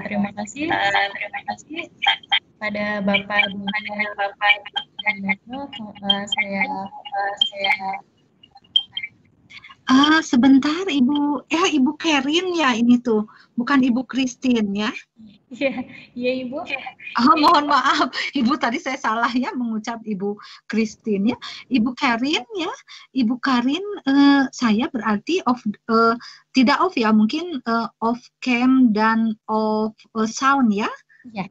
Terima kasih pada Bapak Dino. Saya Sebentar Ibu Kerin ya ini tuh, bukan Ibu Christine ya? Iya Ibu. Mohon maaf, Ibu tadi saya salah ya mengucap Ibu Christine ya. Ibu Karin ya, Ibu Karin, saya berarti tidak off ya, mungkin off cam dan off sound ya. Ya.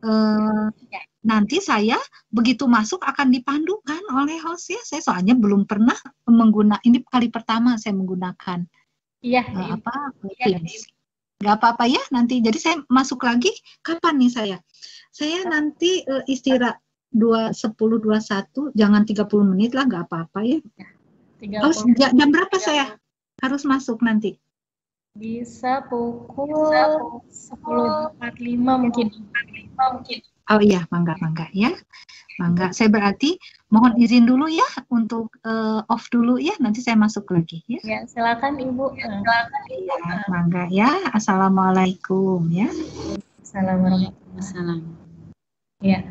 Nanti saya begitu masuk akan dipandukan oleh host ya. Saya soalnya belum pernah menggunakan, ini kali pertama saya menggunakan Teams. Gak apa-apa ya nanti. Jadi saya masuk lagi kapan nih saya? Saya nanti istirahat 10:21, jangan 30 menit lah, gak apa-apa ya. Jam berapa saya harus masuk nanti? Bisa pukul 10.45 mungkin. Oh iya, mangga ya. Mangga, saya berarti mohon izin dulu ya untuk off dulu ya, nanti saya masuk lagi ya. Ya, silakan Ibu. Ya, mangga ya. Assalamualaikum ya. Assalamualaikum. Ya.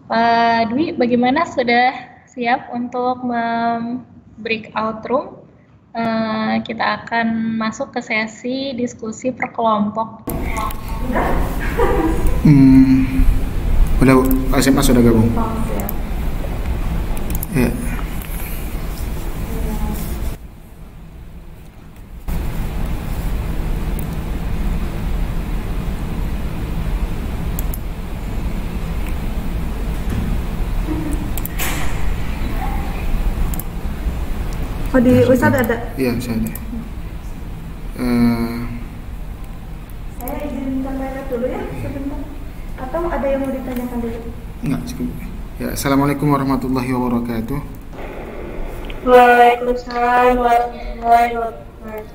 Pak Dwi, bagaimana, sudah siap untuk breakout room? Kita akan masuk ke sesi diskusi per kelompok. Udah, Pak SMA sudah gabung. Ya. Oh, di Ustadz ada? Iya, saya ada. Saya izin sampai dulu ya, sebentar. Atau ada yang mau ditanyakan dulu? Enggak, cukup. Ya, Assalamualaikum warahmatullahi wabarakatuh. Waalaikumsalam warahmatullahi wabarakatuh.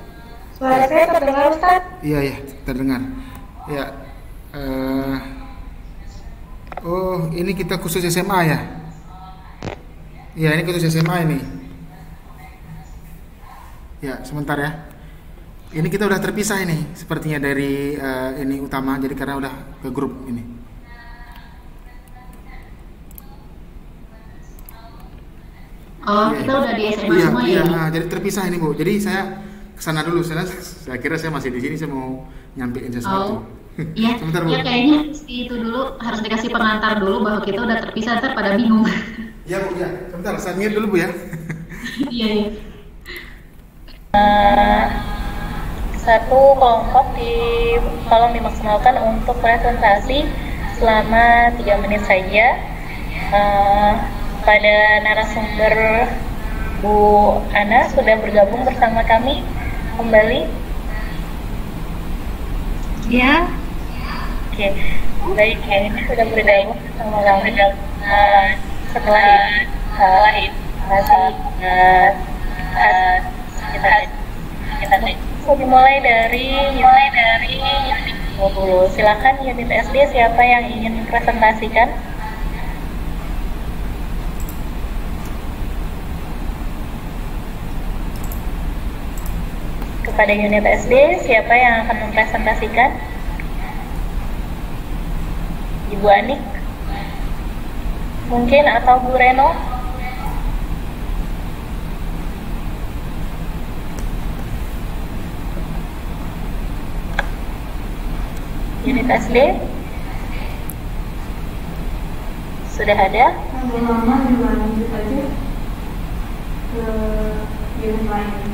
Suara saya terdengar, Ustaz? Iya, terdengar. Ya, ini kita khusus SMA ya? Iya, ini khusus SMA ini. Ya, sebentar ya. Ini kita udah terpisah ini, sepertinya dari ini utama, jadi karena udah ke grup ini. Oh, kita udah di SMA semua ya? Iya, jadi terpisah ini Bu. Jadi saya kesana dulu. Saya kira saya masih di sini, saya mau nyampein sesuatu. Iya, sebentar Bu. Ya kayaknya itu dulu harus dikasih pengantar dulu bahwa kita udah terpisah, ntar pada bingung. Iya Bu, ya. Sebentar, saya mute dulu Bu ya. Iya. Satu kelompok tolong dimaksimalkan untuk presentasi selama 3 menit saja. Pada narasumber Bu Ana sudah bergabung bersama kami kembali. Ya. Oke, baik, ini sudah bergabung bersama kami. Setelah ini kita dimulai dari unit 20. Silakan unit SD, siapa yang ingin presentasikan? Kepada unit SD, siapa yang akan mempresentasikan? Ibu Anik mungkin, atau Bu Reno? Unit SD sudah ada? Lama juga lanjut aja ke unit lain.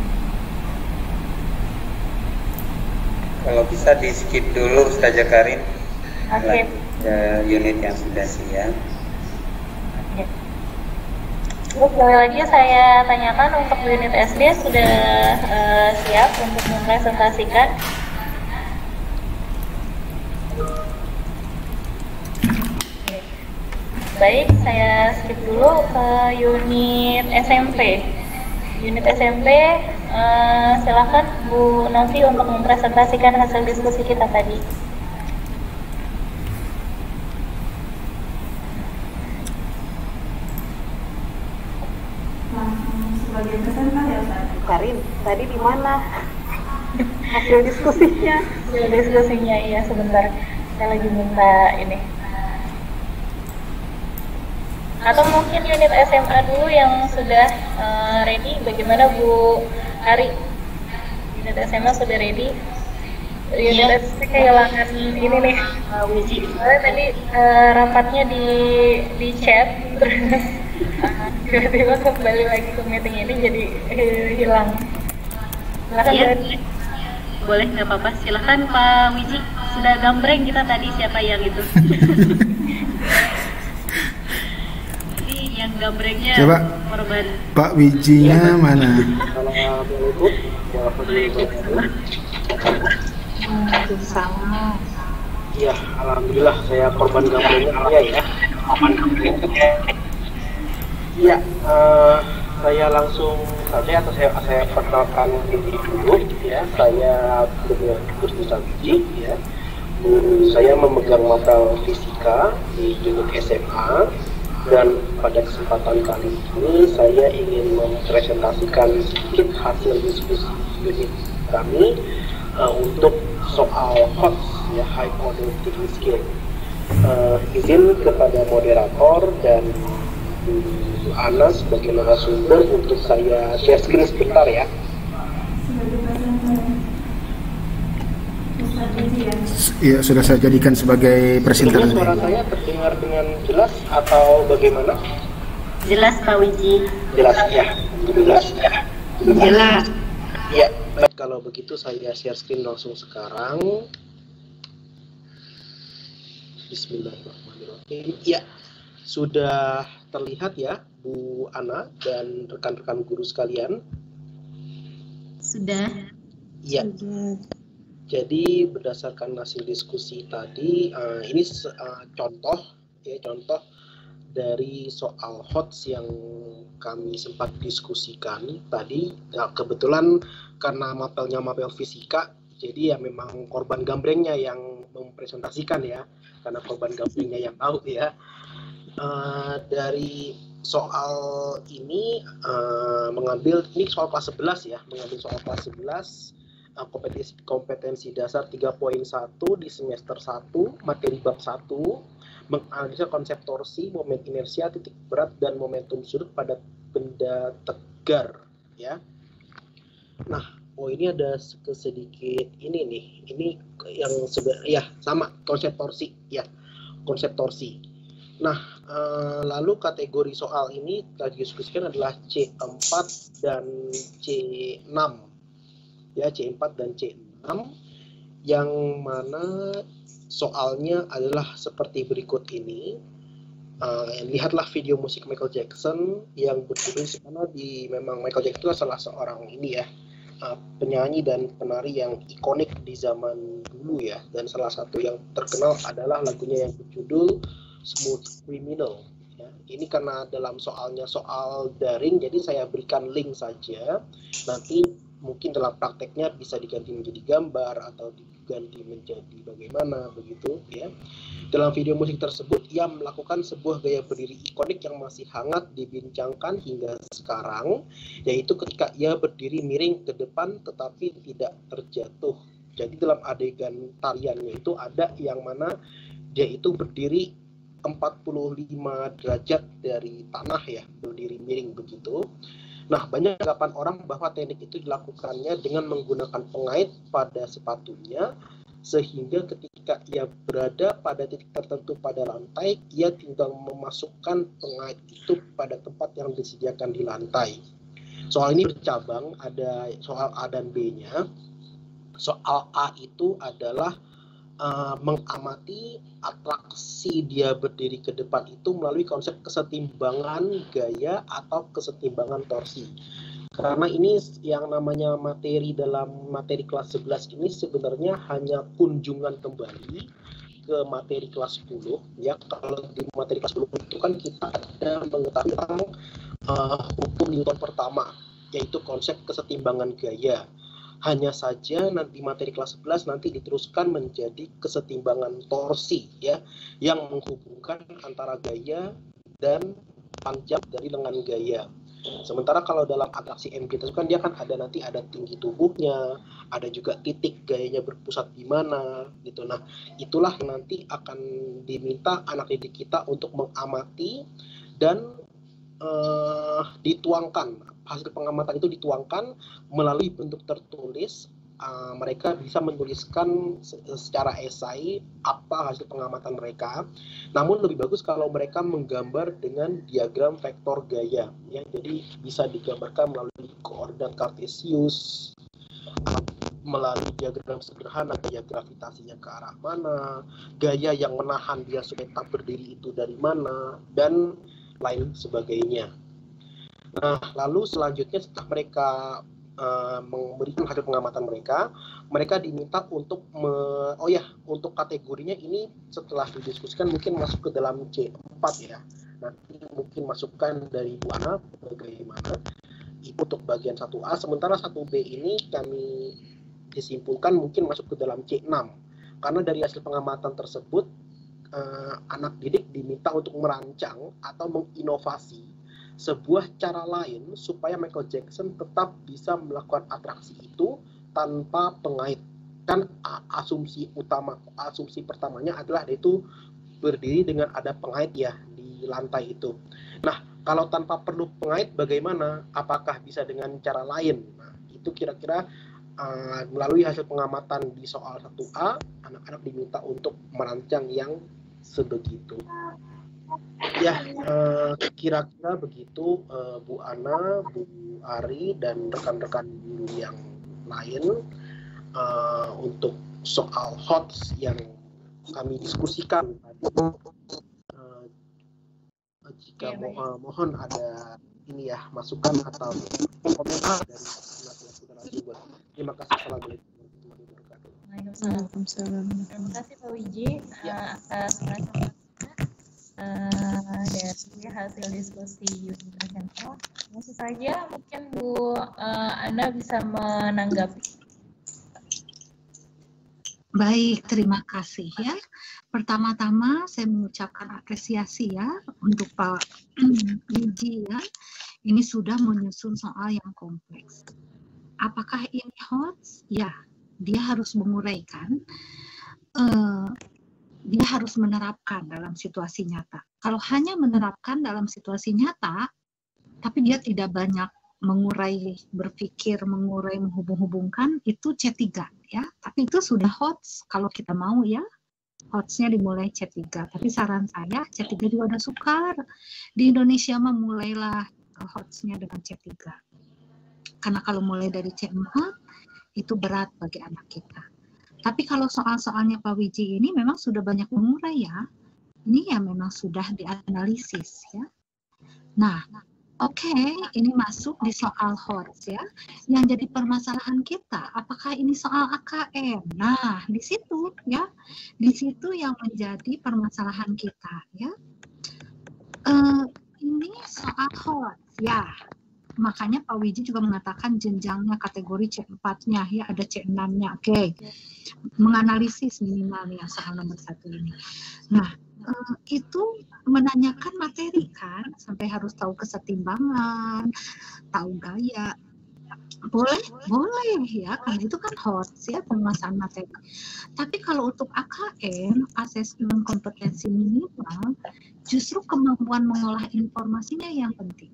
Kalau bisa di skip dulu Ustazah Karin. Oke. Unit yang sudah siap. Sekali lagi saya tanyakan, untuk unit SD sudah siap untuk mempresentasikan? Baik, saya skip dulu ke unit SMP. Unit SMP, silakan Bu Novi untuk mempresentasikan hasil diskusi kita tadi. Sebagai presenter ya Ustaz. Karin, tadi di mana hasil diskusinya? diskusinya. Iya, sebentar. Saya lagi minta ini. Atau mungkin unit SMA dulu yang sudah ready. Bagaimana Bu Ari? Unit SMA sudah ready. Unit SMA kehilangan ini nih. Wiji. Tadi rapatnya di chat, terus tiba-tiba kembali lagi ke meeting ini jadi hilang. Silakan Iya. Bu. Boleh, nggak apa-apa. Silahkan Pak Wiji. Sudah gambreng kita tadi siapa yang itu. Ini yang gambrengnya Coba. korban. Pak Wijinya mana? Assalamualaikum warahmatullahi wabarakatuh. Sama. Ya, alhamdulillah saya korban gambrengnya saya ya. Iya, saya langsung saja atau saya perkenalkan diri dulu ya. Saya Dr. Gusti Wiji ya. Saya memegang mata fisika di unit SMA dan pada kesempatan kali ini saya ingin mempresentasikan sedikit hasil diskusi unit kami untuk soal HOTS ya, High Order Thinking Skill. Izin kepada moderator dan Ana sebagai narasumber untuk saya share screen sebentar ya. Iya, sudah saya jadikan sebagai presenter. Ini suara saya terdengar dengan jelas atau bagaimana? Jelas Pak Wiji. Jelas ya, jelas ya. Jelas. Ya, baik, kalau begitu saya share screen langsung sekarang. Bismillahirrahmanirrahim. Ya, sudah terlihat ya Bu Ana dan rekan-rekan guru sekalian. Sudah. Ya. Jadi berdasarkan hasil diskusi tadi, ini contoh dari soal HOTS yang kami sempat diskusikan tadi. Nah, kebetulan karena mapelnya mapel fisika, jadi ya memang korban gambrengnya yang mempresentasikan ya, karena korban gambrengnya yang tahu ya. Dari soal ini mengambil, ini soal kelas 11 ya, mengambil soal kelas 11 kompetensi dasar 3.1 di semester 1 materi bab 1, menganalisa konsep torsi, moment inersia, titik berat dan momentum sudut pada benda tegar ya. Nah, ini ada sedikit ini nih, ini yang ya sama konsep torsi ya, konsep torsi. Nah, lalu kategori soal ini kita diskusikan adalah C4 dan C6 ya, C4 dan C6, yang mana soalnya adalah seperti berikut ini. Lihatlah video musik Michael Jackson yang berjudul, karena memang Michael Jackson itu salah seorang ini ya, penyanyi dan penari yang ikonik di zaman dulu ya, dan salah satu yang terkenal adalah lagunya yang berjudul Smooth Criminal ya. Ini karena dalam soalnya soal daring, jadi saya berikan link saja, nanti mungkin dalam prakteknya bisa diganti menjadi gambar atau diganti menjadi bagaimana begitu ya. Dalam video musik tersebut ia melakukan sebuah gaya berdiri ikonik yang masih hangat dibincangkan hingga sekarang, yaitu ketika ia berdiri miring ke depan tetapi tidak terjatuh. Jadi dalam adegan tariannya itu ada yang mana dia itu berdiri 45 derajat dari tanah ya, berdiri miring begitu. Nah, banyak anggapan orang bahwa teknik itu dilakukannya dengan menggunakan pengait pada sepatunya, sehingga ketika ia berada pada titik tertentu pada lantai, ia tinggal memasukkan pengait itu pada tempat yang disediakan di lantai. Soal ini bercabang, ada soal A dan B-nya. Soal A itu adalah mengamati atraksi dia berdiri ke depan itu melalui konsep kesetimbangan gaya atau kesetimbangan torsi. Karena ini yang namanya materi dalam materi kelas 11 ini sebenarnya hanya kunjungan kembali ke materi kelas 10 ya. Kalau di materi kelas 10 itu kan kita ada mengetahui tentang hukum Newton pertama, yaitu konsep kesetimbangan gaya. Hanya saja nanti materi kelas 11 nanti diteruskan menjadi kesetimbangan torsi ya, yang menghubungkan antara gaya dan panjang dari lengan gaya. Sementara kalau dalam atraksi MG itu kan dia kan nanti ada tinggi tubuhnya, ada juga titik gayanya berpusat di mana gitu. Nah, itulah nanti akan diminta anak didik kita untuk mengamati dan dituangkan, hasil pengamatan itu dituangkan melalui bentuk tertulis. Mereka bisa menuliskan secara esai apa hasil pengamatan mereka. Namun lebih bagus kalau mereka menggambar dengan diagram vektor gaya, ya. Jadi bisa digambarkan melalui koordinat kartesius, melalui diagram sederhana, gaya gravitasinya ke arah mana, gaya yang menahan dia supaya tetap berdiri itu dari mana, dan lain sebagainya. Nah, lalu selanjutnya setelah mereka memberikan hasil pengamatan mereka diminta untuk untuk kategorinya ini setelah didiskusikan mungkin masuk ke dalam C4 ya. Nanti mungkin masukkan dari Bu Ana bagaimana itu untuk bagian 1A, sementara 1B ini kami disimpulkan mungkin masuk ke dalam C6. Karena dari hasil pengamatan tersebut anak didik diminta untuk merancang atau menginovasi sebuah cara lain supaya Michael Jackson tetap bisa melakukan atraksi itu tanpa pengait. Kan asumsi pertamanya adalah itu berdiri dengan ada pengait ya di lantai itu. Nah, kalau tanpa perlu pengait bagaimana? Apakah bisa dengan cara lain? Nah, itu kira-kira melalui hasil pengamatan di soal 1A, anak-anak diminta untuk merancang yang sebegitu. Ya, kira-kira begitu Bu Ana, Bu Ari, dan rekan-rekan guru yang lain untuk soal HOTS yang kami diskusikan tadi. Jika mohon ada ini ya masukan atau komentar dari saudara buat. Terima kasih. Assalamualaikum warahmatullahi wabarakatuh. Waalaikumsalam. Terima kasih Pak Wiji atas dari hasil diskusi unit SMK. Langsung saja mungkin Bu Ana bisa menanggapi. Baik, terima kasih ya. Pertama-tama saya mengucapkan apresiasi ya untuk Pak Wiji ya. Ini sudah menyusun soal yang kompleks. Apakah ini HOTS? Ya, dia harus menguraikan. Dia harus menerapkan dalam situasi nyata. Kalau hanya menerapkan dalam situasi nyata, tapi dia tidak banyak mengurai, berpikir, mengurai, menghubung-hubungkan, itu C3 ya. Tapi itu sudah HOTS kalau kita mau ya. HOTS-nya dimulai C3. Tapi saran saya C3 juga udah sukar. Di Indonesia mah mulailah HOTS-nya dengan C3. Karena kalau mulai dari C4 itu berat bagi anak kita. Tapi kalau soal-soalnya Pak Wiji ini memang sudah banyak mengurai ya. Ini ya memang sudah dianalisis ya. Nah, oke, ini masuk di soal HOTS ya. Yang jadi permasalahan kita, apakah ini soal AKM? Nah, di situ ya. Di situ yang menjadi permasalahan kita ya. Ini soal HOTS ya. Makanya Pak Wiji juga mengatakan jenjangnya kategori C4-nya ya, ada C6-nya. Oke. Menganalisis minimal yang soal nomor 1 ini. Nah, itu menanyakan materi kan, sampai harus tahu kesetimbangan, tahu gaya. Boleh ya, karena itu kan HOTS ya, penguasaan materi. Tapi kalau untuk AKM, asesmen kompetensi minimal, justru kemampuan mengolah informasinya yang penting.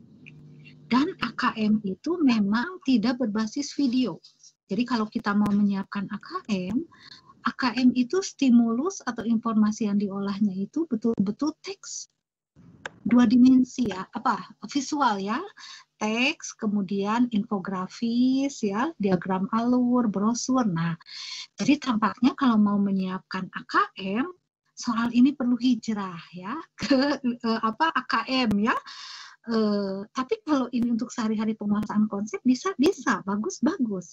Dan AKM itu memang tidak berbasis video. Jadi kalau kita mau menyiapkan AKM itu stimulus atau informasi yang diolahnya itu betul-betul teks. 2 dimensi ya, visual ya. Teks, kemudian infografis ya, diagram alur, brosur. Nah, jadi tampaknya kalau mau menyiapkan AKM, soal ini perlu hijrah ya ke AKM ya. Tapi kalau ini untuk sehari-hari penguasaan konsep bisa bagus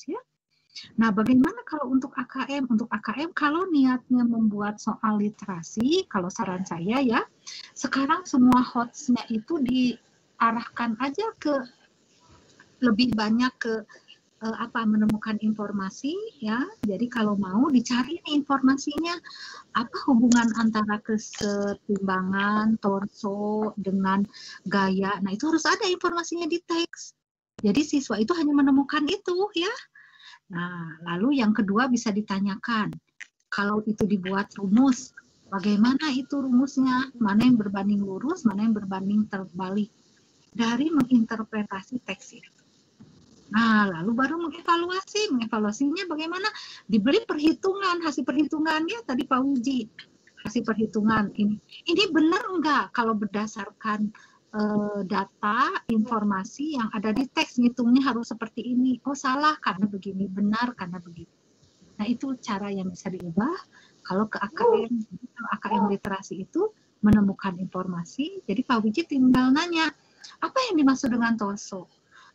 ya. Nah, bagaimana kalau untuk AKM? Untuk AKM kalau niatnya membuat soal literasi, kalau saran saya ya, sekarang semua HOTS-nya itu diarahkan aja ke lebih banyak ke menemukan informasi ya. Jadi kalau mau dicari nih informasinya, apa hubungan antara kesetimbangan torso dengan gaya. Nah, itu harus ada informasinya di teks. Jadi siswa itu hanya menemukan itu ya. Nah, lalu yang kedua bisa ditanyakan, kalau itu dibuat rumus, bagaimana itu rumusnya? Mana yang berbanding lurus, mana yang berbanding terbalik dari menginterpretasi teks itu. Nah, lalu baru mengevaluasinya bagaimana? Diberi perhitungan, hasil perhitungannya tadi Pak Uji, hasil perhitungan ini benar enggak kalau berdasarkan data, informasi yang ada di teks, ngitungnya harus seperti ini. Oh, salah karena begini, benar karena begitu. Nah, itu cara yang bisa diubah. Kalau ke AKM, AKM literasi itu menemukan informasi, jadi Pak Wiji tinggal nanya, apa yang dimaksud dengan torso?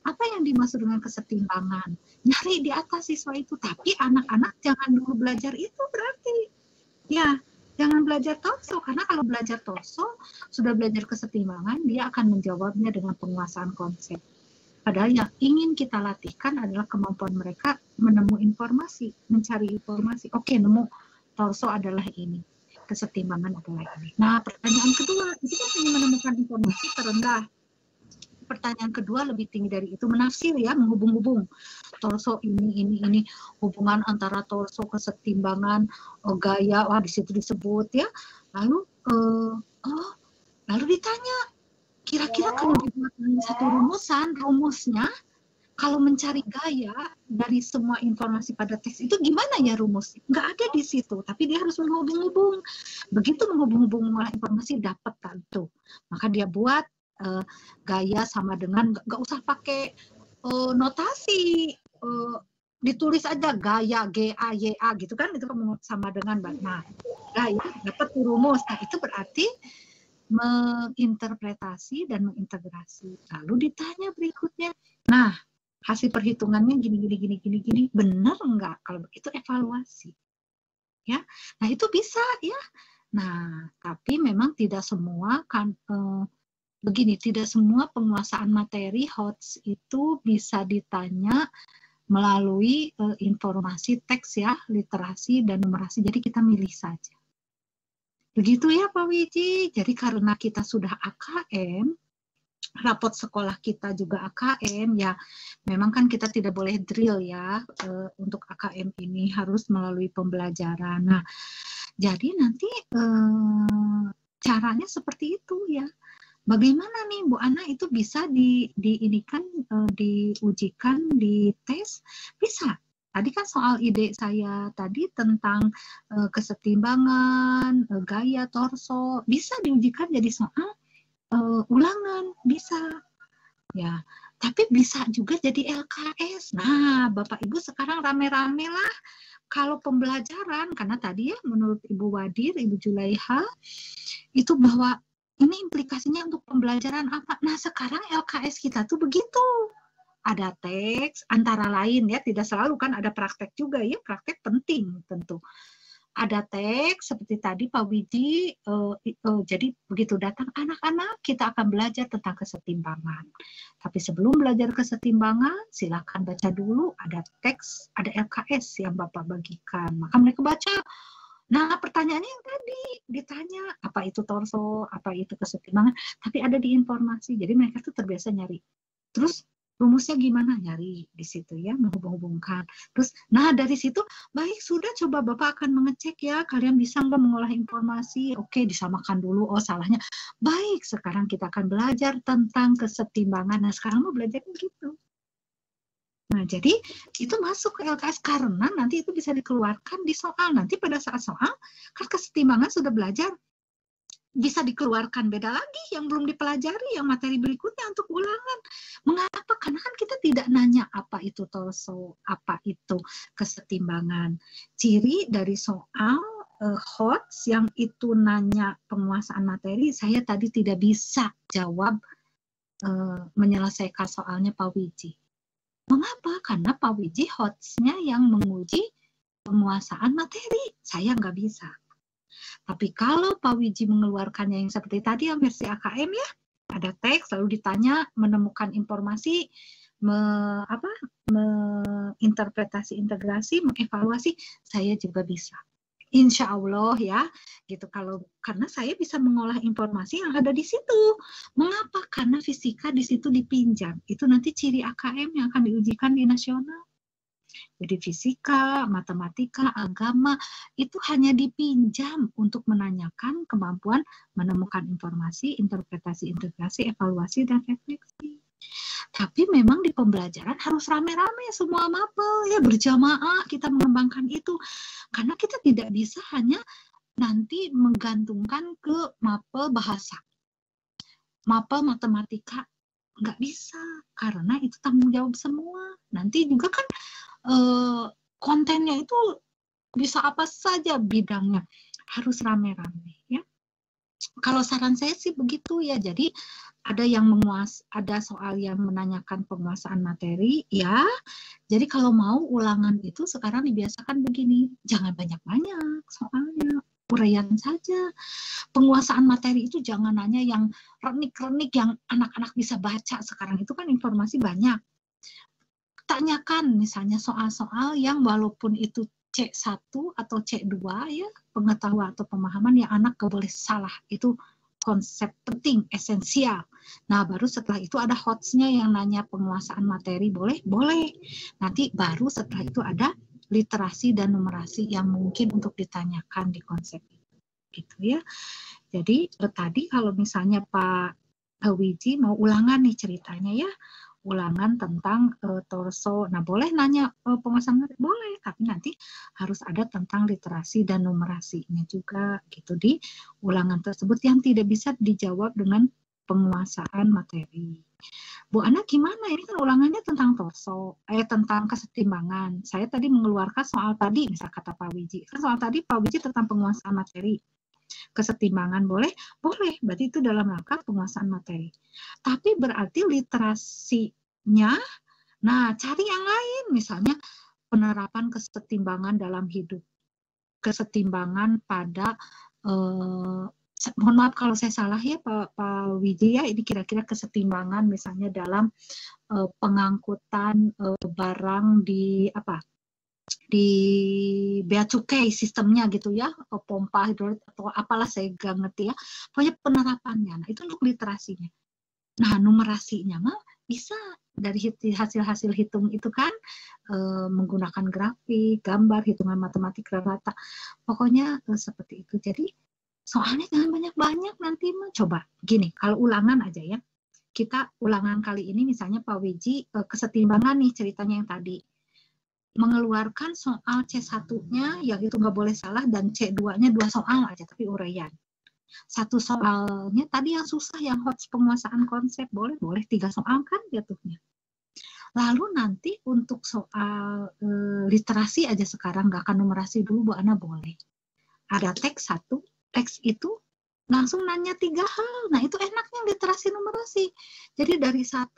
Apa yang dimaksud dengan kesetimbangan? Nyari di atas siswa itu, tapi anak-anak jangan dulu belajar itu berarti. Ya, jangan belajar torso, karena kalau belajar torso, sudah belajar kesetimbangan, dia akan menjawabnya dengan penguasaan konsep. Padahal yang ingin kita latihkan adalah kemampuan mereka menemukan informasi, mencari informasi. Oke, nemu torso adalah ini, kesetimbangan adalah ini. Nah, pertanyaan kedua, itu kan hanya menemukan informasi terendah. Pertanyaan kedua lebih tinggi dari itu, menafsir ya, menghubung-hubung torso ini, hubungan antara torso, kesetimbangan, gaya, wah di situ disebut ya. Lalu lalu ditanya, kira-kira kalau dibuat satu rumusnya, kalau mencari gaya dari semua informasi pada teks itu gimana ya rumusnya? Nggak ada di situ, tapi dia harus menghubung-hubung. Begitu menghubung-hubung informasi dapat tentu, maka dia buat gaya sama dengan, nggak usah pakai notasi, ditulis aja gaya GAYA gitu kan, itu sama dengan. Nah, gaya dapat rumus. Nah, itu berarti menginterpretasi dan mengintegrasi. Lalu ditanya berikutnya, nah hasil perhitungannya gini, benar enggak? Kalau begitu evaluasi, ya. Nah, itu bisa ya. Nah, tapi memang tidak semua kan begini, tidak semua penguasaan materi HOTS itu bisa ditanya melalui informasi teks ya, literasi dan numerasi. Jadi kita milih saja. Begitu ya Pak Wiji. Jadi karena kita sudah AKM, rapot sekolah kita juga AKM ya, memang kan kita tidak boleh drill ya, untuk AKM ini harus melalui pembelajaran. Nah, jadi nanti caranya seperti itu ya. Bagaimana nih Bu Ana itu bisa diujikan di tes? Bisa. Tadi kan soal ide saya tadi tentang kesetimbangan, gaya, torso, bisa diujikan jadi soal ulangan, bisa. Ya, tapi bisa juga jadi LKS. Nah, Bapak Ibu sekarang rame-rame lah kalau pembelajaran, karena tadi ya menurut Ibu Wadir, Ibu Julaiha, itu bahwa ini implikasinya untuk pembelajaran apa? Nah, sekarang LKS kita tuh begitu. Ada teks, antara lain ya, tidak selalu kan, ada praktek juga ya, praktek penting tentu. Ada teks, seperti tadi Pak Wiji, jadi begitu datang anak-anak, kita akan belajar tentang kesetimbangan. Tapi sebelum belajar kesetimbangan, silakan baca dulu, ada teks, ada LKS yang Bapak bagikan. Maka mereka baca. Nah, pertanyaannya yang tadi ditanya, apa itu torso, apa itu kesetimbangan, tapi ada di informasi. Jadi mereka tuh terbiasa nyari. Terus rumusnya gimana? Nyari di situ ya, menghubung-hubungkan. Terus, nah dari situ, baik sudah, coba Bapak akan mengecek ya, kalian bisa nggak mengolah informasi? Oke, disamakan dulu, oh salahnya. Baik, sekarang kita akan belajar tentang kesetimbangan. Nah, sekarang mau belajarnya gitu. Nah, jadi itu masuk ke LKS karena nanti itu bisa dikeluarkan di soal. Nanti pada saat soal, kan kesetimbangan sudah belajar, bisa dikeluarkan beda lagi yang belum dipelajari, yang materi berikutnya untuk ulangan. Mengapa? Karena kan kita tidak nanya apa itu torso, apa itu kesetimbangan. Ciri dari soal HOTS yang itu nanya penguasaan materi, saya tadi tidak bisa jawab menyelesaikan soalnya Pak Wiji. Mengapa? Karena Pak Wiji HOTS-nya yang menguji penguasaan materi, saya nggak bisa. Tapi kalau Pak Wiji mengeluarkannya yang seperti tadi yang versi AKM ya, ada teks lalu ditanya menemukan informasi, menginterpretasi, integrasi, mengevaluasi, saya juga bisa. Insya Allah ya, gitu. Karena saya bisa mengolah informasi yang ada di situ. Mengapa? Karena fisika di situ dipinjam. Itu nanti ciri AKM yang akan diujikan di nasional. Jadi fisika, matematika, agama itu hanya dipinjam untuk menanyakan kemampuan menemukan informasi, interpretasi, integrasi, evaluasi, dan refleksi. Tapi memang di pembelajaran harus rame-rame semua mapel ya, berjamaah kita mengembangkan itu. Karena kita tidak bisa hanya nanti menggantungkan ke mapel bahasa. Mapel matematika nggak bisa, karena itu tanggung jawab semua. Nanti juga kan kontennya itu bisa apa saja bidangnya, harus rame-rame ya. Kalau saran saya sih begitu ya. Jadi ada soal yang menanyakan penguasaan materi ya. Jadi kalau mau ulangan itu sekarang dibiasakan begini, jangan banyak-banyak soalnya, uraian saja. Penguasaan materi itu jangan nanya yang renik-renik yang anak-anak bisa baca. Sekarang itu kan informasi banyak. Tanyakan misalnya soal-soal yang walaupun itu C1 atau C2 ya, pengetahuan atau pemahaman yang anak gak boleh salah, itu konsep penting, esensial. Nah, baru setelah itu ada hotsnya yang nanya penguasaan materi, boleh? Nanti baru setelah itu ada literasi dan numerasi yang mungkin untuk ditanyakan di konsep itu. Gitu ya. Jadi tadi kalau misalnya Pak Wiji mau ulangan nih ceritanya ya, ulangan tentang torso. Nah, boleh nanya penguasaan materi? Boleh, tapi nanti harus ada tentang literasi dan numerasinya juga gitu di ulangan tersebut yang tidak bisa dijawab dengan penguasaan materi. Bu Ana gimana? Ini kan ulangannya tentang torso, tentang kesetimbangan. Saya tadi mengeluarkan soal tadi, misal kata Pak Wiji. Kan soal tadi Pak Wiji tentang penguasaan materi. Kesetimbangan boleh, berarti itu dalam rangka penguasaan materi. Tapi berarti literasinya, nah cari yang lain, misalnya penerapan kesetimbangan dalam hidup, kesetimbangan pada, mohon maaf kalau saya salah ya Pak Wiji ya, ini kira-kira kesetimbangan misalnya dalam pengangkutan barang di bea cukai sistemnya gitu ya, pompa hidrolit atau apalah saya gak ngerti ya, pokoknya penerapannya. Nah itu untuk literasinya. Nah numerasinya mah bisa dari hasil-hasil hitung itu kan, menggunakan grafik, gambar, hitungan matematik rata, pokoknya seperti itu. Jadi soalnya jangan banyak-banyak nanti mah. Coba gini, kalau ulangan aja ya, kita ulangan kali ini misalnya Pak Wiji kesetimbangan nih ceritanya yang tadi, mengeluarkan soal C1-nya yang itu nggak boleh salah, dan C2-nya 2 soal aja tapi uraian. 1 soalnya tadi yang susah, yang hot penguasaan konsep, boleh 3 soal kan jatuhnya. Lalu nanti untuk soal literasi aja sekarang, nggak akan numerasi dulu Bu Ana, boleh. Ada teks 1, teks itu langsung nanya 3 hal. Nah itu enaknya literasi numerasi. Jadi dari 1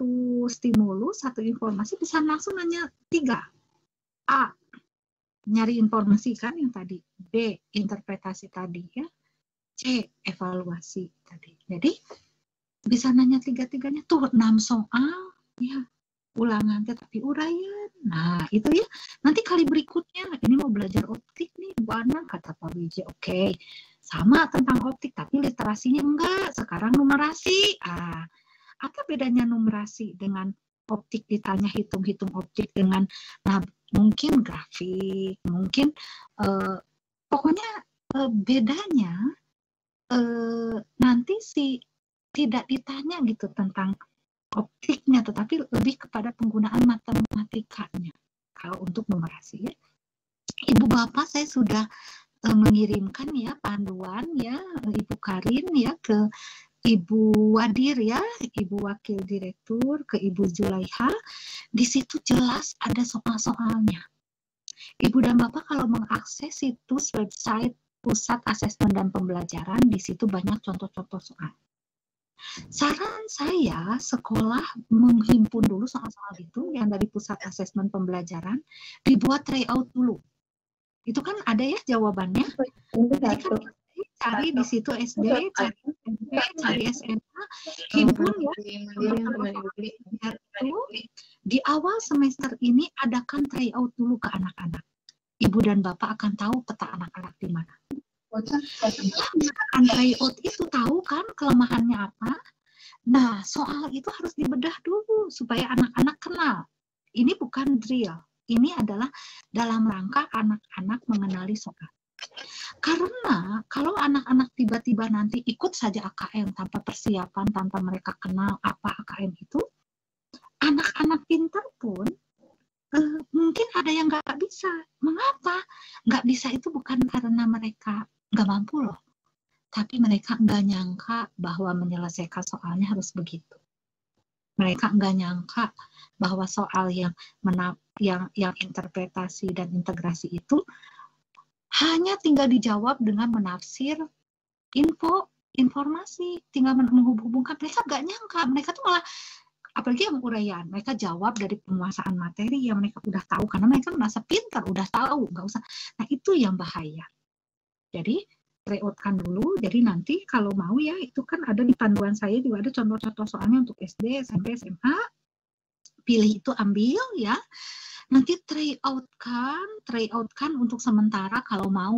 stimulus, 1 informasi bisa langsung nanya 3. A, nyari informasi kan yang tadi. B, interpretasi tadi ya. C, evaluasi tadi. Jadi bisa nanya 3-tiganya tuh 6 soal ya, ulangan tetapi uraian. Nah itu ya, nanti kali berikutnya ini mau belajar optik nih Bu Ana, kata Pak Wiji, oke, sama tentang optik tapi literasinya enggak, sekarang numerasi. Apa bedanya numerasi dengan optik? Ditanya hitung-hitung optik dengan, nah mungkin grafik, mungkin pokoknya bedanya nanti sih tidak ditanya gitu tentang optiknya, tetapi lebih kepada penggunaan matematikanya kalau untuk numerasi ya. Ibu Bapak saya sudah mengirimkan ya panduan ya Ibu Karin ya ke Ibu Wadir ya, Ibu Wakil Direktur, ke Ibu Zulaiha. Di situ jelas ada soal-soalnya. Ibu dan Bapak kalau mengakses situs website Pusat Asesmen dan Pembelajaran, di situ banyak contoh-contoh soal. Saran saya, sekolah menghimpun dulu soal-soal itu yang dari Pusat Asesmen Pembelajaran, dibuat tryout dulu. Itu kan ada ya jawabannya. Jadi kan cari di situ SD, cari SMP, cari SMA, himpun ya itu di awal semester ini adakan tryout dulu ke anak-anak. Ibu dan Bapak akan tahu peta anak-anak di mana. Akan tryout itu tahu kan kelemahannya apa. Nah, soal itu harus dibedah dulu supaya anak-anak kenal. Ini bukan drill. Ini adalah dalam rangka anak-anak mengenali soal. Karena kalau anak-anak tiba-tiba nanti ikut saja AKM tanpa persiapan, tanpa mereka kenal apa AKM itu, anak-anak pintar pun mungkin ada yang nggak bisa. Mengapa? Nggak bisa itu bukan karena mereka nggak mampu loh, tapi mereka nggak nyangka bahwa menyelesaikan soalnya harus begitu. Mereka nggak nyangka bahwa soal yang interpretasi dan integrasi itu hanya tinggal dijawab dengan menafsir informasi, tinggal menghubungkan. Mereka nggak nyangka, mereka tuh malah, apalagi yang uraian, mereka jawab dari penguasaan materi yang mereka udah tahu, karena mereka merasa pintar, udah tahu, nggak usah. Nah, itu yang bahaya. Jadi, tryout-kan dulu, jadi nanti kalau mau ya, itu kan ada di panduan saya juga ada contoh-contoh soalnya untuk SD, SMP, SMA, pilih itu ambil ya, nanti tryout-kan untuk sementara kalau mau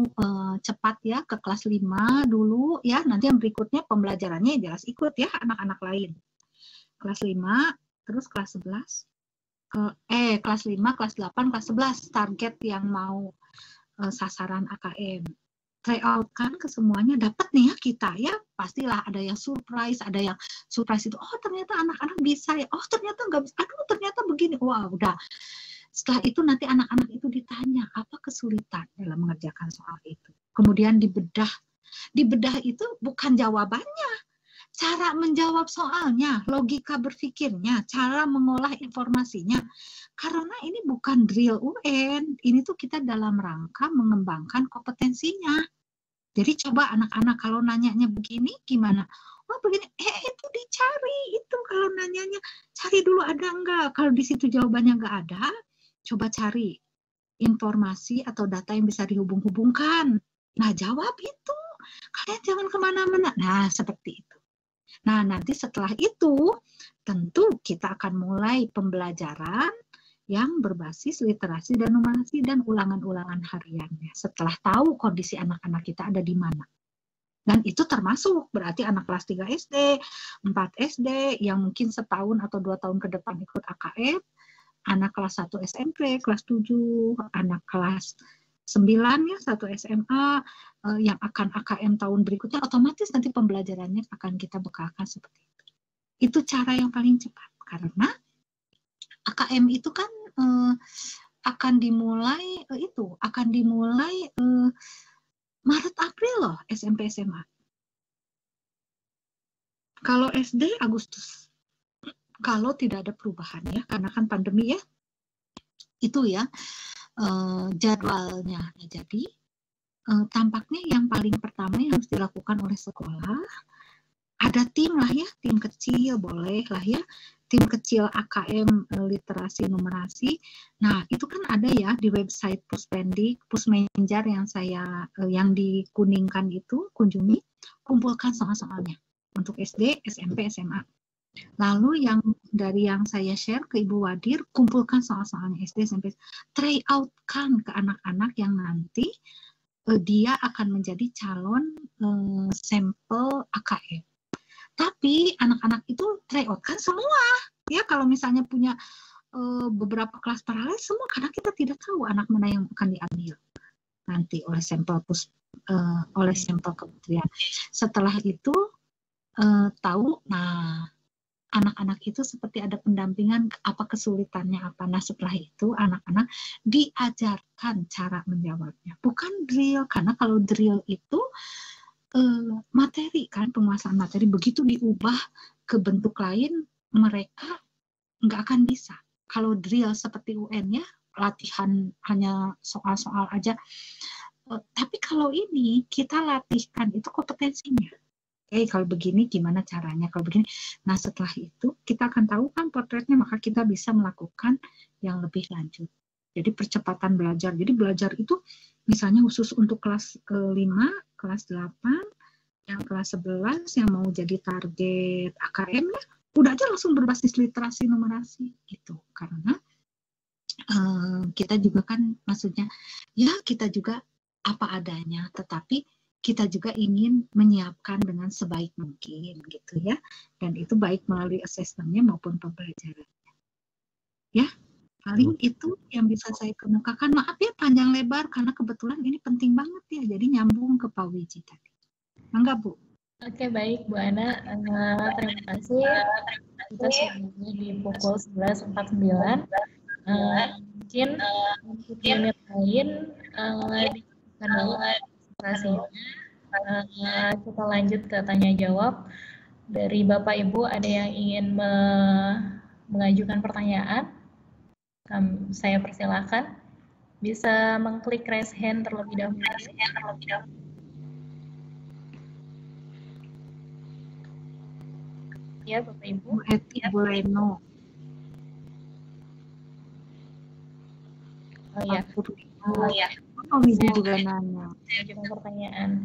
cepat ya ke kelas 5 dulu ya, nanti yang berikutnya pembelajarannya jelas ikut ya anak-anak lain. Kelas 5, terus kelas 11, kelas 5, kelas 8, kelas 11, target yang mau sasaran AKM. Tryout kan ke semuanya, dapat nih ya kita ya, pastilah ada yang surprise, ada yang surprise itu, oh ternyata anak-anak bisa ya, oh ternyata nggak bisa, aduh ternyata begini, wah udah. Setelah itu nanti anak-anak itu ditanya, apa kesulitan dalam mengerjakan soal itu. Kemudian dibedah itu bukan jawabannya, cara menjawab soalnya, logika berpikirnya, cara mengolah informasinya. Karena ini bukan drill UN, ini tuh kita dalam rangka mengembangkan kompetensinya. Jadi coba anak-anak kalau nanyanya begini gimana? Oh begini, itu dicari itu kalau nanyanya, cari dulu ada enggak. Kalau di situ jawabannya enggak ada, coba cari informasi atau data yang bisa dihubung-hubungkan. Nah jawab itu, kalian jangan kemana-mana. Nah seperti itu. Nah nanti setelah itu tentu kita akan mulai pembelajaran yang berbasis literasi dan numerasi dan ulangan-ulangan hariannya. Setelah tahu kondisi anak-anak kita ada di mana. Dan itu termasuk berarti anak kelas 3 SD, 4 SD, yang mungkin setahun atau 2 tahun ke depan ikut AKM, anak kelas 1 SMP, kelas 7, anak kelas 9 ya, 1 SMA, yang akan AKM tahun berikutnya, otomatis nanti pembelajarannya akan kita bekalkan seperti itu. Itu cara yang paling cepat, karena AKM itu kan akan dimulai Maret April loh SMP SMA. Kalau SD Agustus. Kalau tidak ada perubahan ya, karena kan pandemi ya. Itu ya jadwalnya. Jadi tampaknya yang paling pertama yang harus dilakukan oleh sekolah, ada tim lah ya, tim kecil boleh lah ya, tim kecil AKM literasi numerasi. Nah itu kan ada ya di website Puspendik, Pusmenjar yang dikuningkan itu, kunjungi, kumpulkan soal-soalnya untuk SD, SMP, SMA. Lalu yang dari yang saya share ke Ibu Wadir, kumpulkan soal-soalnya SD, SMP, tryout-kan ke anak-anak yang nanti dia akan menjadi calon sampel AKM. Tapi anak-anak itu tryout kan semua ya, kalau misalnya punya beberapa kelas paralel semua, karena kita tidak tahu anak mana yang akan diambil nanti oleh sampel kementerian. Setelah itu tahu, nah anak-anak itu seperti ada pendampingan apa kesulitannya apa. Nah setelah itu anak-anak diajarkan cara menjawabnya, bukan drill, karena kalau drill itu materi kan, penguasaan materi, begitu diubah ke bentuk lain mereka nggak akan bisa. Kalau drill seperti UN ya, latihan hanya soal-soal aja, tapi kalau ini kita latihkan itu kompetensinya. Kalau begini gimana caranya, kalau begini. Nah setelah itu kita akan tahu kan potretnya, maka kita bisa melakukan yang lebih lanjut. Jadi percepatan belajar. Jadi belajar itu misalnya khusus untuk kelas 5, kelas 8, yang kelas 11 yang mau jadi target AKM ya, udah aja langsung berbasis literasi numerasi gitu. Karena kita juga kan maksudnya ya kita juga apa adanya, tetapi kita juga ingin menyiapkan dengan sebaik mungkin gitu ya, dan itu baik melalui asesmennya maupun pembelajarannya ya. Paling itu yang bisa saya kemukakan. Maaf ya panjang lebar karena kebetulan ini penting banget ya, jadi nyambung ke Pak Wiji tadi. Enggak Bu? Oke, baik Bu Ana, terima kasih. Kita sudah di pukul 11.49. Mungkin untuk unit lain dilakukan dulu presentasinya. Kita lanjut ke tanya jawab. Dari Bapak Ibu ada yang ingin mengajukan pertanyaan? Saya persilahkan. Bisa mengklik raise hand terlebih dahulu. Ya, Bapak Ibu. Bu Eti Buleno. Oh ya. Oh, Wiji juga nanya. Juga pertanyaan.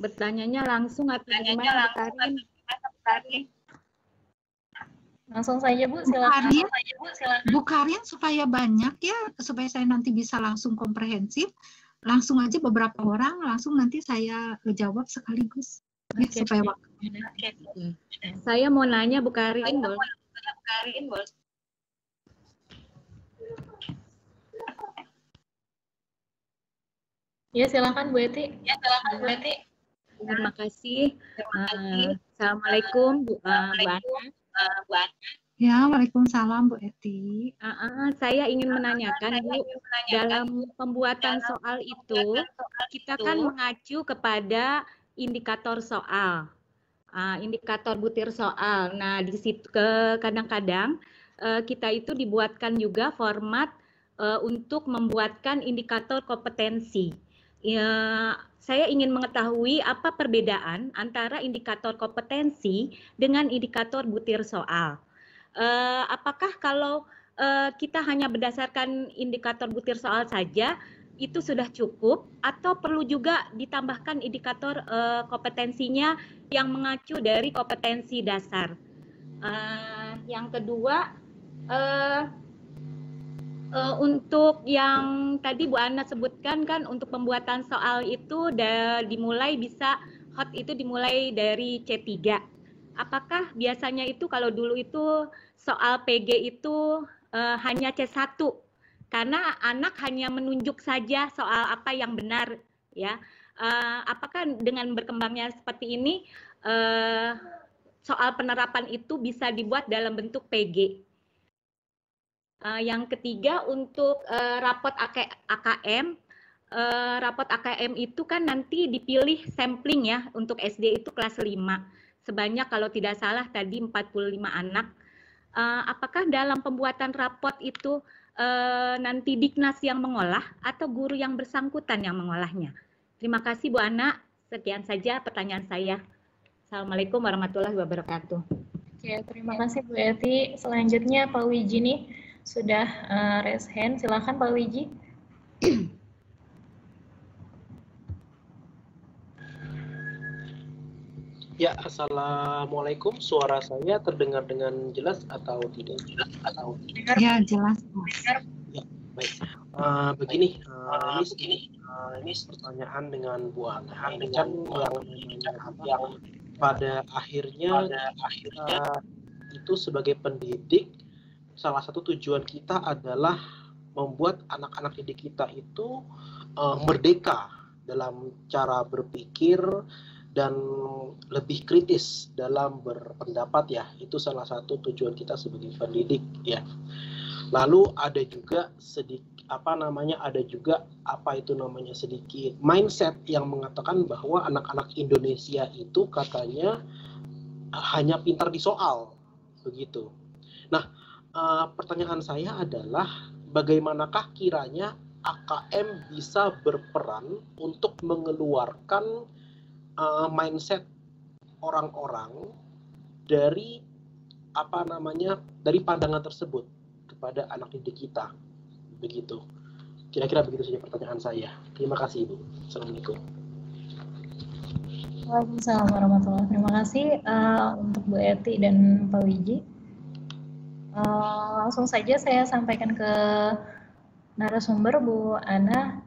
Bertanyanya langsung atau gimana, Bu Karin? Langsung saja Bu, silakan. Bu Karin supaya banyak ya, supaya saya nanti bisa langsung komprehensif, langsung aja beberapa orang, langsung nanti saya jawab sekaligus. Ya, supaya waktu. Saya mau nanya Bu Karin, boleh? Ya, silakan Bu Eti. Terima kasih. Assalamualaikum Bu Ana. Ya, waalaikumsalam Bu Eti. Saya ingin menanyakan Bu, dalam pembuatan soal itu kita kan mengacu kepada indikator soal, indikator butir soal. Nah, di situ kadang-kadang kita itu dibuatkan juga format untuk membuatkan indikator kompetensi. Ya, saya ingin mengetahui apa perbedaan antara indikator kompetensi dengan indikator butir soal. Apakah kalau kita hanya berdasarkan indikator butir soal saja itu sudah cukup, atau perlu juga ditambahkan indikator kompetensinya yang mengacu dari kompetensi dasar? Yang kedua, untuk yang tadi Bu Ana sebutkan kan, untuk pembuatan soal itu dimulai dimulai dari C3. Apakah biasanya itu kalau dulu itu soal PG itu hanya C1? Karena anak hanya menunjuk saja soal apa yang benar ya. Apakah dengan berkembangnya seperti ini soal penerapan itu bisa dibuat dalam bentuk PG? Yang ketiga, untuk rapot AKM, rapot AKM itu kan nanti dipilih sampling ya, untuk SD itu kelas 5. Sebanyak kalau tidak salah tadi 45 anak. Apakah dalam pembuatan rapot itu nanti Diknas yang mengolah atau guru yang bersangkutan yang mengolahnya? Terima kasih Bu Ana, sekian saja pertanyaan saya. Assalamualaikum warahmatullahi wabarakatuh. Oke, terima kasih Bu Eti. Selanjutnya Pak Wiji nih sudah raise hand, silakan Pak Wiji. Ya, assalamualaikum. Suara saya terdengar dengan jelas atau tidak? Ya, jelas. Ya, baik. Begini, ini pertanyaan dengan Bu Ana. Ini kan yang pada akhirnya itu sebagai pendidik, salah satu tujuan kita adalah membuat anak-anak didik kita itu merdeka dalam cara berpikir dan lebih kritis dalam berpendapat ya. Itu salah satu tujuan kita sebagai pendidik ya. Lalu ada juga sedikit sedikit mindset yang mengatakan bahwa anak-anak Indonesia itu katanya hanya pintar di soal begitu. Nah, pertanyaan saya adalah bagaimanakah kiranya AKM bisa berperan untuk mengeluarkan mindset orang-orang dari dari pandangan tersebut kepada anak didik kita. Begitu. Kira-kira begitu saja pertanyaan saya. Terima kasih Ibu. Assalamualaikum. Waalaikumsalam warahmatullahi wabarakatuh. Terima kasih untuk Bu Eti dan Pak Wiji. Langsung saja saya sampaikan ke narasumber Bu Ana.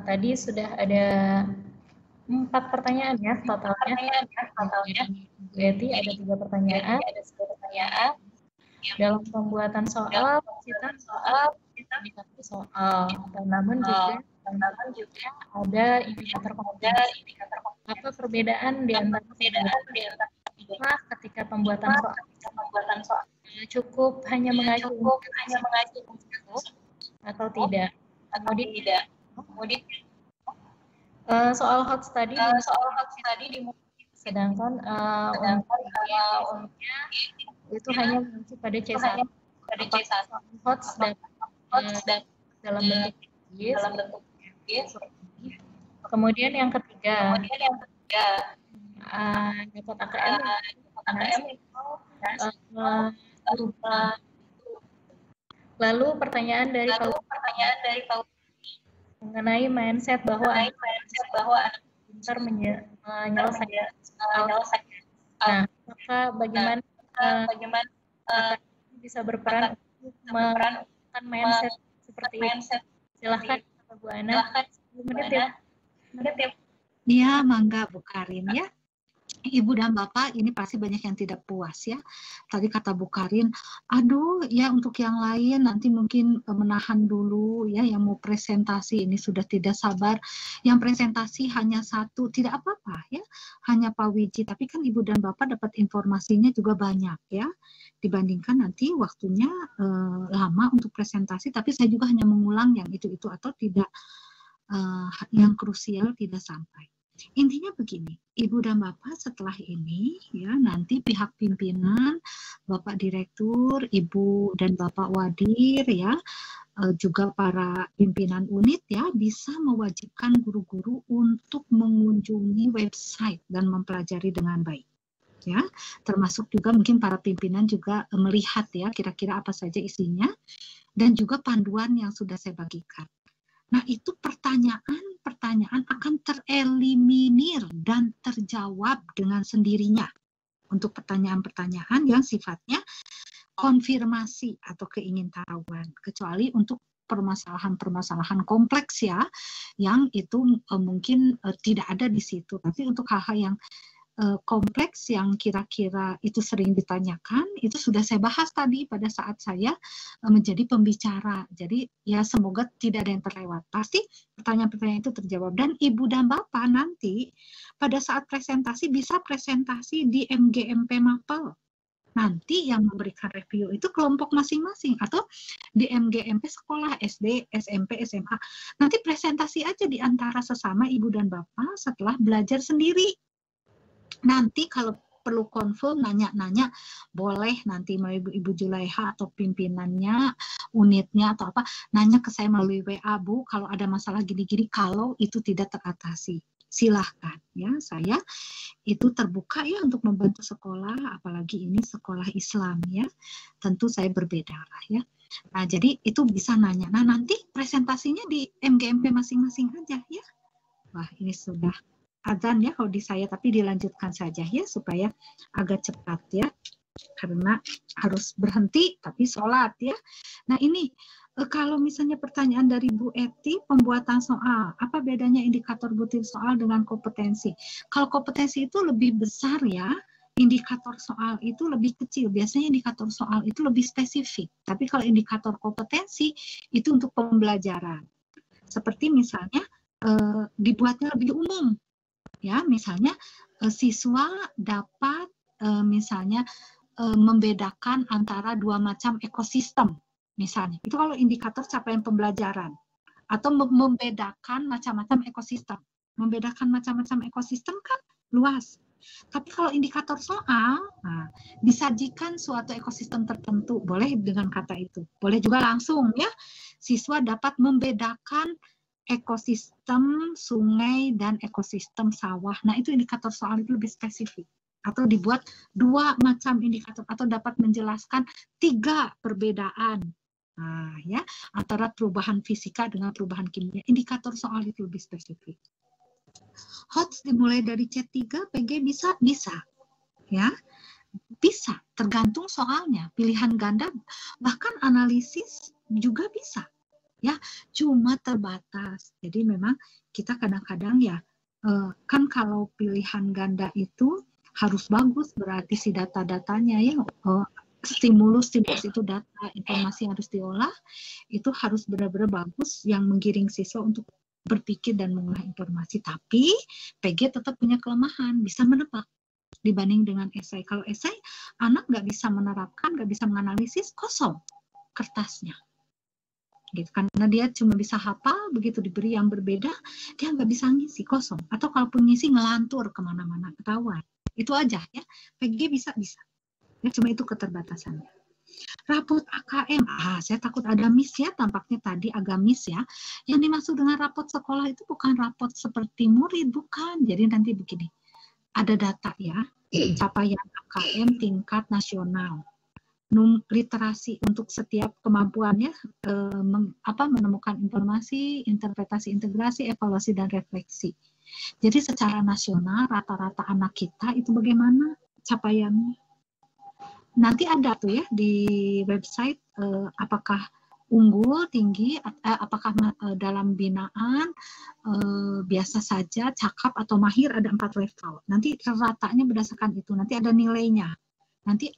Tadi sudah ada 4 pertanyaan ya totalnya. Bu Eti ada 3 pertanyaan. Dalam pembuatan soal kita indikator soal, namun juga ada indikator kompetensi. Apa perbedaan di antara ketika pembuatan soal cukup hanya mengacu atau tidak? Kemudian soal hot study sedangkan itu hanya mengacu pada C1. Hot dan dalam bentuk yes. Kemudian yang ketiga dapat AKM lalu pertanyaan dari Pak mengenai mindset bahwa anak pintar menyelesaikan. Nah, maka bagaimana bisa berperan untuk melakukan mindset seperti itu? Silahkan Bu Ana. 10 menit ya. Iya, mangga Bu Karin ya. Ibu dan Bapak ini pasti banyak yang tidak puas ya. Tadi kata Bu Karin, aduh ya untuk yang lain nanti mungkin menahan dulu ya, yang mau presentasi ini sudah tidak sabar. Yang presentasi hanya 1, tidak apa-apa ya, hanya Pak Wiji. Tapi kan Ibu dan Bapak dapat informasinya juga banyak ya, dibandingkan nanti waktunya lama untuk presentasi. Tapi saya juga hanya mengulang yang itu atau tidak, yang krusial tidak sampai. Intinya begini, Ibu dan Bapak setelah ini ya nanti pihak pimpinan, Bapak Direktur, Ibu dan Bapak Wadir ya, juga para pimpinan unit ya bisa mewajibkan guru-guru untuk mengunjungi website dan mempelajari dengan baik. Ya, termasuk juga mungkin para pimpinan juga melihat ya kira-kira apa saja isinya dan juga panduan yang sudah saya bagikan. Nah, itu pertanyaan akan tereliminir dan terjawab dengan sendirinya untuk pertanyaan-pertanyaan yang sifatnya konfirmasi atau keingintahuan, kecuali untuk permasalahan-permasalahan kompleks ya, yang itu mungkin tidak ada di situ. Tapi untuk hal-hal yang kompleks yang kira-kira itu sering ditanyakan, itu sudah saya bahas tadi pada saat saya menjadi pembicara. Jadi ya semoga tidak ada yang terlewat. Pasti pertanyaan-pertanyaan itu terjawab. Dan Ibu dan Bapak nanti pada saat presentasi bisa presentasi di MGMP Mapel. Nanti yang memberikan review itu kelompok masing-masing atau di MGMP sekolah SD, SMP, SMA. Nanti presentasi aja di antara sesama Ibu dan Bapak setelah belajar sendiri. Nanti kalau perlu konfirm, nanya-nanya, boleh nanti melalui Ibu Julaiha atau pimpinannya, unitnya atau apa, nanya ke saya melalui WA, Bu, kalau ada masalah gini-gini, kalau itu tidak teratasi. Silahkan ya, saya itu terbuka ya untuk membantu sekolah, apalagi ini sekolah Islam ya, tentu saya berbeda lah ya. Nah jadi itu bisa nanya, nah nanti presentasinya di MGMP masing-masing aja ya. Wah ini sudah azan ya kalau di saya, tapi dilanjutkan saja ya supaya agak cepat ya, karena harus berhenti tapi sholat ya. Nah ini kalau misalnya pertanyaan dari Bu Eti, pembuatan soal, apa bedanya indikator butir soal dengan kompetensi? Kalau kompetensi itu lebih besar ya, indikator soal itu lebih kecil. Biasanya indikator soal itu lebih spesifik, tapi kalau indikator kompetensi itu untuk pembelajaran. Seperti misalnya dibuatnya lebih umum. Ya, misalnya siswa dapat misalnya membedakan antara 2 macam ekosistem, misalnya. Itu kalau indikator capaian pembelajaran. Atau membedakan macam-macam ekosistem. Membedakan macam-macam ekosistem kan luas. Tapi kalau indikator soal, nah, disajikan suatu ekosistem tertentu, boleh dengan kata itu. Boleh juga langsung ya, siswa dapat membedakan ekosistem sungai dan ekosistem sawah. Nah, itu indikator soal itu lebih spesifik. atau dibuat 2 macam indikator atau dapat menjelaskan 3 perbedaan. Nah, ya, antara perubahan fisika dengan perubahan kimia. Indikator soal itu lebih spesifik. HOTS dimulai dari C3, PG bisa, ya, bisa, tergantung soalnya. Pilihan ganda, bahkan analisis juga bisa, ya, cuma terbatas. Jadi memang kita kadang-kadang ya, kan kalau pilihan ganda itu harus bagus, berarti si data-datanya ya, stimulus itu data, informasi yang harus diolah, itu harus benar-benar bagus yang menggiring siswa untuk berpikir dan mengolah informasi. Tapi PG tetap punya kelemahan, bisa menebak dibanding dengan esai. Kalau esai, anak nggak bisa menerapkan, nggak bisa menganalisis, kosong kertasnya. Gitu, karena dia cuma bisa hafal, begitu diberi yang berbeda, dia nggak bisa ngisi, kosong. Atau kalaupun ngisi, ngelantur kemana-mana, ketahuan. Itu aja ya, PG bisa. Ya, cuma itu keterbatasannya. Rapot AKM, saya takut ada miss ya, tampaknya tadi agak miss ya. Yang dimaksud dengan rapot sekolah itu bukan rapot seperti murid, bukan. Jadi nanti begini, ada data ya, capaian AKM tingkat nasional, literasi untuk setiap kemampuannya, menemukan informasi, interpretasi, integrasi, evaluasi, dan refleksi. Jadi secara nasional rata-rata anak kita itu bagaimana capaiannya? Nanti ada tuh ya di website apakah unggul, tinggi, apakah dalam binaan, biasa saja, cakap, atau mahir, ada 4 level. Nanti ratanya berdasarkan itu, nanti ada nilainya. Nanti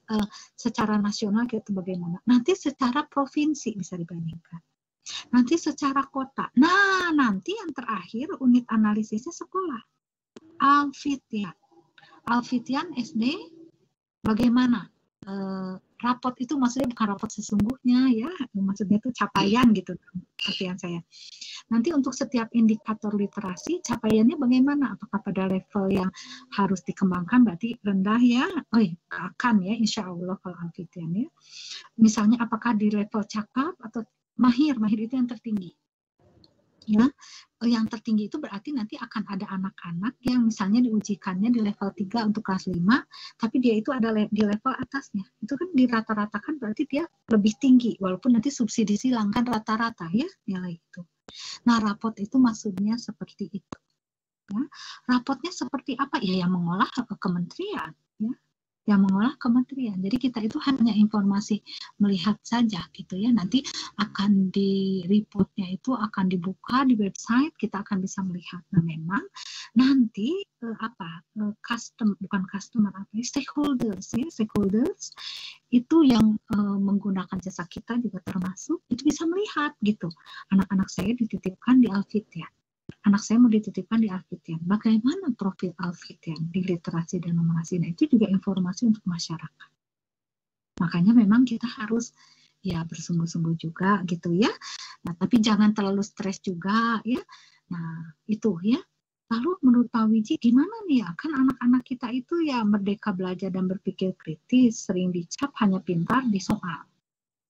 secara nasional kita bagaimana. Nanti secara provinsi bisa dibandingkan. Nanti secara kota. Nah, nanti yang terakhir unit analisisnya sekolah. Alfitian SD bagaimana? Rapot itu maksudnya bukan rapot sesungguhnya ya, maksudnya itu capaian gitu artian saya. Nanti untuk setiap indikator literasi capaiannya bagaimana, apakah pada level yang harus dikembangkan berarti rendah ya, akan ya insya Allah kalau Alfitian ya. Misalnya apakah di level cakap atau mahir itu yang tertinggi. Ya, yang tertinggi itu berarti nanti akan ada anak-anak yang misalnya diujikannya di level 3 untuk kelas 5, tapi dia itu ada di level atasnya. Itu kan dirata-ratakan berarti dia lebih tinggi, walaupun nanti subsidi silangkan rata-rata ya nilai itu. Nah, rapot itu maksudnya seperti itu. Ya. Rapotnya seperti apa? Ya, yang mengolah kementerian. Ya. Yang mengolah kementerian. Jadi kita itu hanya informasi melihat saja gitu ya. Nanti akan di reportnya itu akan dibuka di website, kita akan bisa melihat. Nah, memang nanti stakeholders ya, stakeholders itu yang menggunakan jasa kita juga termasuk itu bisa melihat gitu. Anak-anak saya dititipkan di Alfitian. Anak saya mau dititipkan di Alfitian. Bagaimana profil Alfitian di literasi dan numerasi? Nah, itu juga informasi untuk masyarakat. Makanya memang kita harus ya bersungguh-sungguh juga gitu ya. Nah, tapi jangan terlalu stres juga ya. Nah, itu ya. Lalu menurut Pak Wiji gimana nih ya? Kan anak-anak kita itu ya merdeka belajar dan berpikir kritis, sering dicap hanya pintar di soal.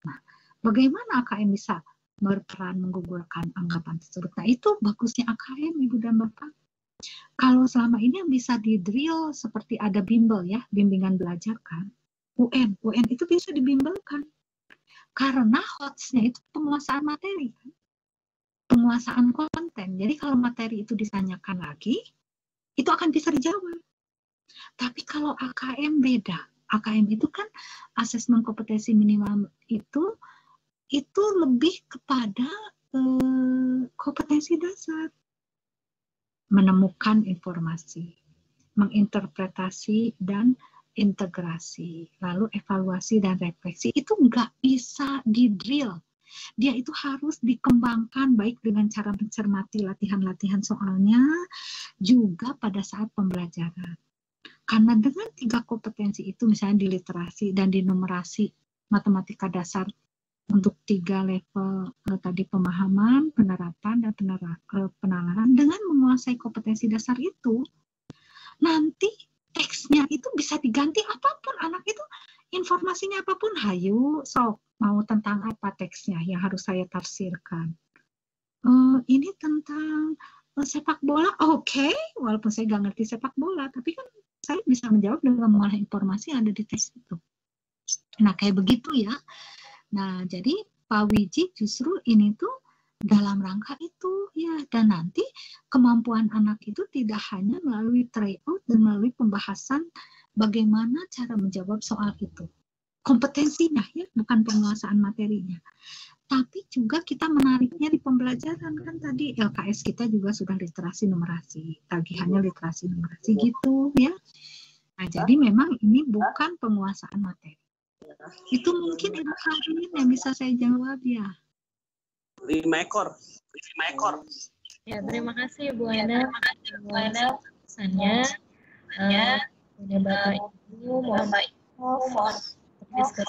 Nah, bagaimana AKM bisa berperan menggugurkan anggapan tersebut? Nah, itu bagusnya AKM, Ibu dan Bapak. Kalau selama ini yang bisa di-drill seperti ada bimbel ya, bimbingan belajar kan, UN itu bisa dibimbelkan. Karena HOTS-nya itu penguasaan materi kan, penguasaan konten. Jadi kalau materi itu ditanyakan lagi, itu akan bisa dijawab. Tapi kalau AKM beda. AKM itu kan asesmen kompetensi minimal itu lebih kepada kompetensi dasar, menemukan informasi, menginterpretasi dan integrasi, lalu evaluasi dan refleksi. Itu nggak bisa di-drill. Dia itu harus dikembangkan baik dengan cara mencermati latihan-latihan soalnya, juga pada saat pembelajaran. Karena dengan 3 kompetensi itu, misalnya di literasi dan di numerasi matematika dasar, untuk 3 level tadi pemahaman, penerapan, dan penalaran, dengan menguasai kompetensi dasar itu, nanti teksnya itu bisa diganti apapun. Anak itu informasinya apapun, hayu, sok mau tentang apa teksnya yang harus saya tafsirkan. Ini tentang sepak bola, oke, walaupun saya nggak ngerti sepak bola, tapi kan saya bisa menjawab dengan mengolah informasi yang ada di tes itu. Nah, kayak begitu ya. Nah, jadi Pak Wiji justru ini tuh dalam rangka itu ya, dan nanti kemampuan anak itu tidak hanya melalui tryout dan melalui pembahasan bagaimana cara menjawab soal itu. Kompetensinya ya, bukan penguasaan materinya. Tapi juga kita menariknya di pembelajaran, kan tadi LKS kita juga sudah literasi numerasi, tagihannya literasi numerasi gitu ya. Nah, jadi memang ini bukan penguasaan materi. Itu mungkin Ibu Karin yang bisa saya jawab ya. 5 ekor. Ya, terima kasih Bu Ana. Bu Ana pesannya. Punya Bapak Ibu, mohon diskusi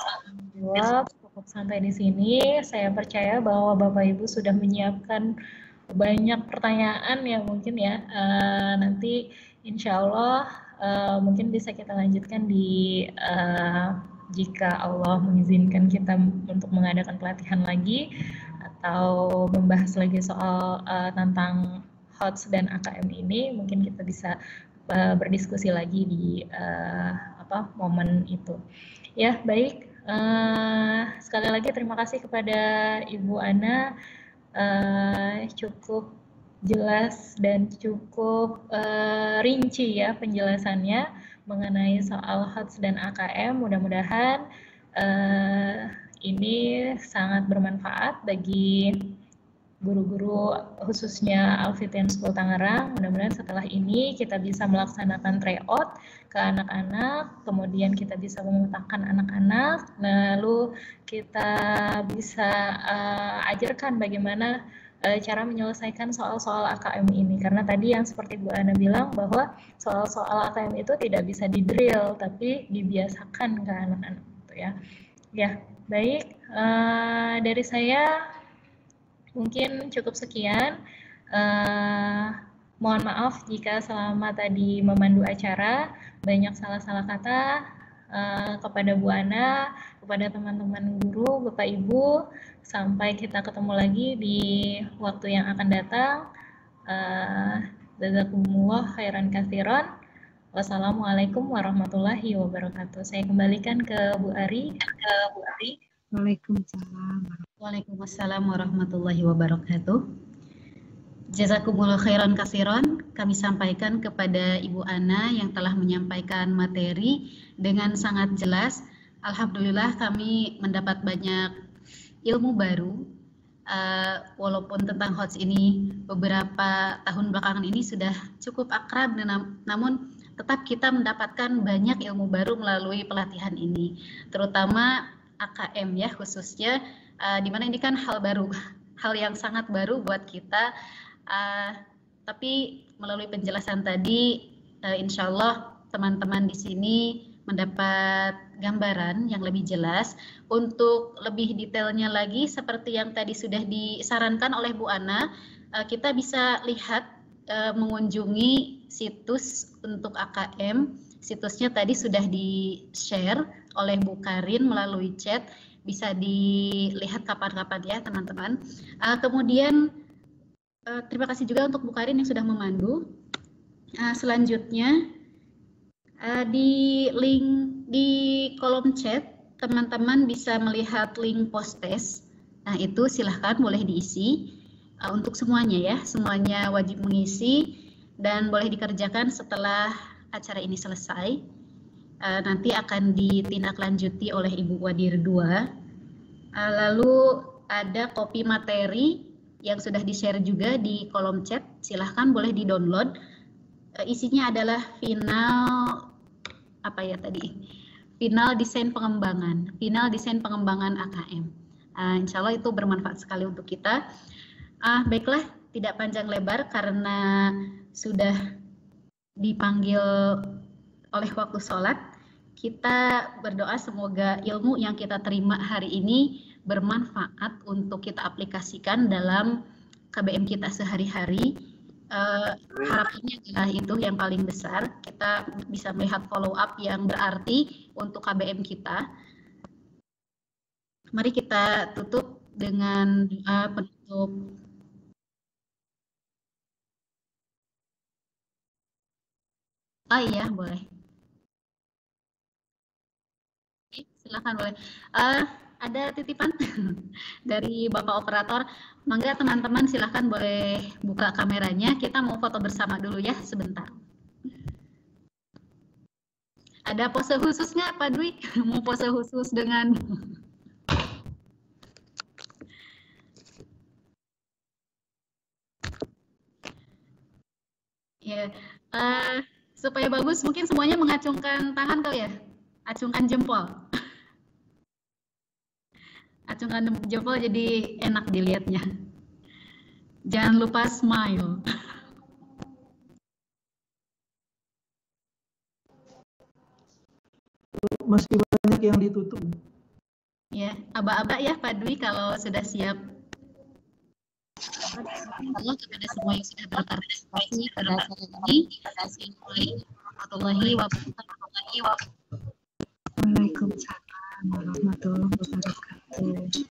jawab cukup sampai di sini. Saya percaya bahwa Bapak Ibu sudah menyiapkan banyak pertanyaan yang mungkin ya nanti insya Allah mungkin bisa kita lanjutkan di jika Allah mengizinkan kita untuk mengadakan pelatihan lagi atau membahas lagi soal tentang HOTS dan AKM ini, mungkin kita bisa berdiskusi lagi di momen itu. Ya, baik. Sekali lagi terima kasih kepada Ibu Ana, cukup jelas dan cukup rinci ya penjelasannya mengenai soal HOTS dan AKM. Mudah-mudahan ini sangat bermanfaat bagi guru-guru khususnya Alfitian School Tangerang. Mudah-mudahan setelah ini kita bisa melaksanakan tryout ke anak-anak, kemudian kita bisa memetakan anak-anak, lalu kita bisa ajarkan bagaimana cara menyelesaikan soal-soal AKM ini. Karena tadi yang seperti Bu Ana bilang bahwa soal-soal AKM itu tidak bisa di-drill, tapi dibiasakan ke anak-anak gitu ya. Ya, baik. Dari saya mungkin cukup sekian. Mohon maaf jika selama tadi memandu acara banyak salah-salah kata kepada Bu Ana, kepada teman-teman guru, Bapak Ibu. Sampai kita ketemu lagi di waktu yang akan datang. Jazakumullah khairan katsiran. Wassalamualaikum warahmatullahi wabarakatuh. Saya kembalikan ke Bu Ari. Waalaikumsalam warahmatullahi wabarakatuh. Jazakumullah khairan katsiran. Kami sampaikan kepada Ibu Ana yang telah menyampaikan materi dengan sangat jelas. Alhamdulillah kami mendapat banyak ilmu baru, walaupun tentang HOTS ini beberapa tahun belakangan ini sudah cukup akrab, namun tetap kita mendapatkan banyak ilmu baru melalui pelatihan ini, terutama AKM ya khususnya, di mana ini kan hal baru, hal yang sangat baru buat kita, tapi melalui penjelasan tadi, insya Allah teman-teman di sini mendapat gambaran yang lebih jelas. Untuk lebih detailnya lagi seperti yang tadi sudah disarankan oleh Bu Ana, kita bisa lihat mengunjungi situs untuk AKM. Situsnya tadi sudah di-share oleh Bu Karin melalui chat, bisa dilihat kapan-kapan ya teman-teman. Kemudian terima kasih juga untuk Bu Karin yang sudah memandu. Selanjutnya di link di kolom chat teman-teman bisa melihat link post test. Nah itu silahkan boleh diisi untuk semuanya ya, semuanya wajib mengisi dan boleh dikerjakan setelah acara ini selesai. Nanti akan ditindaklanjuti oleh Ibu Wadir 2. Lalu ada kopi materi yang sudah di-share juga di kolom chat, silahkan boleh di-download. Isinya adalah final desain pengembangan AKM. Insya Allah itu bermanfaat sekali untuk kita. Baiklah, tidak panjang lebar karena sudah dipanggil oleh waktu sholat. Kita berdoa semoga ilmu yang kita terima hari ini bermanfaat untuk kita aplikasikan dalam KBM kita sehari-hari. Harapannya adalah itu yang paling besar, kita bisa melihat follow up yang berarti untuk KBM kita. Mari kita tutup dengan doa penutup. Iya, boleh. Silakan boleh. Ada titipan dari Bapak Operator. Mangga teman-teman silakan boleh buka kameranya. Kita mau foto bersama dulu ya sebentar. Ada pose khusus nggak Pak Dwi? Mau pose khusus dengan ya, supaya bagus mungkin semuanya mengacungkan tangan kali ya, acungkan jempol. Acungkan jempol jadi enak dilihatnya. Jangan lupa smile. Masih banyak yang ditutup. Ya, aba-aba ya Pak Dwi kalau sudah siap. Allah kepada semua yang sudah berpartisipasi pada acara ini. Assalamualaikum warahmatullahi wabarakatuh. Waalaikumsalam warahmatullahi wabarakatuh.